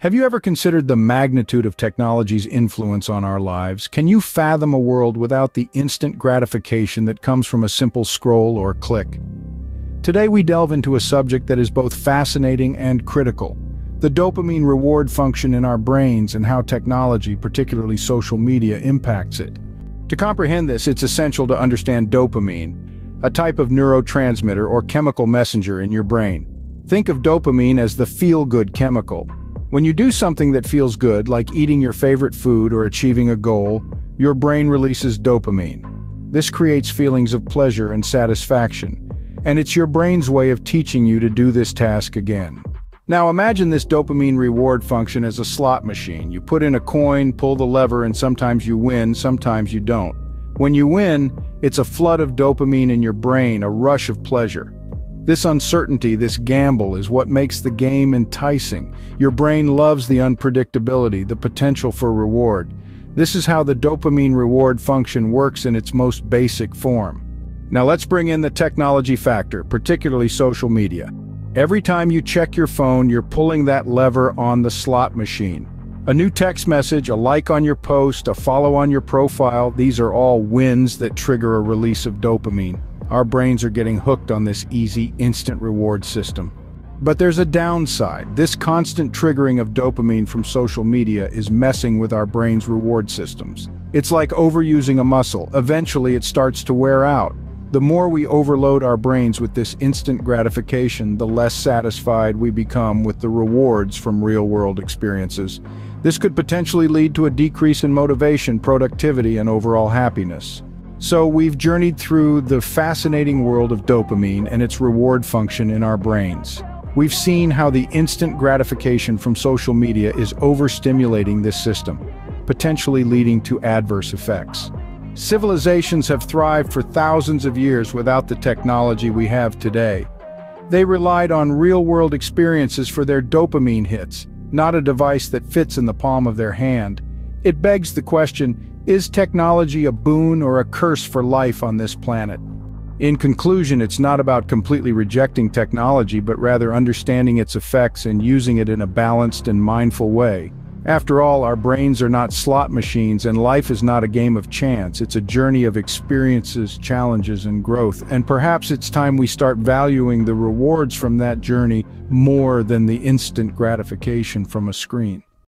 Have you ever considered the magnitude of technology's influence on our lives? Can you fathom a world without the instant gratification that comes from a simple scroll or click? Today we delve into a subject that is both fascinating and critical: the dopamine reward function in our brains and how technology, particularly social media, impacts it. To comprehend this, it's essential to understand dopamine, a type of neurotransmitter or chemical messenger in your brain. Think of dopamine as the feel-good chemical. When you do something that feels good, like eating your favorite food or achieving a goal, your brain releases dopamine. This creates feelings of pleasure and satisfaction, and it's your brain's way of teaching you to do this task again. Now imagine this dopamine reward function as a slot machine. You put in a coin, pull the lever, and sometimes you win, sometimes you don't. When you win, it's a flood of dopamine in your brain, a rush of pleasure. This uncertainty, this gamble, is what makes the game enticing. Your brain loves the unpredictability, the potential for reward. This is how the dopamine reward function works in its most basic form. Now let's bring in the technology factor, particularly social media. Every time you check your phone, you're pulling that lever on the slot machine. A new text message, a like on your post, a follow on your profile, these are all wins that trigger a release of dopamine. Our brains are getting hooked on this easy, instant reward system. But there's a downside. This constant triggering of dopamine from social media is messing with our brain's reward systems. It's like overusing a muscle. Eventually, it starts to wear out. The more we overload our brains with this instant gratification, the less satisfied we become with the rewards from real-world experiences. This could potentially lead to a decrease in motivation, productivity, and overall happiness. So we've journeyed through the fascinating world of dopamine and its reward function in our brains. We've seen how the instant gratification from social media is overstimulating this system, potentially leading to adverse effects. Civilizations have thrived for thousands of years without the technology we have today. They relied on real-world experiences for their dopamine hits, not a device that fits in the palm of their hand. It begs the question, is technology a boon or a curse for life on this planet? In conclusion, it's not about completely rejecting technology, but rather understanding its effects and using it in a balanced and mindful way. After all, our brains are not slot machines, and life is not a game of chance. It's a journey of experiences, challenges, and growth. And perhaps it's time we start valuing the rewards from that journey more than the instant gratification from a screen.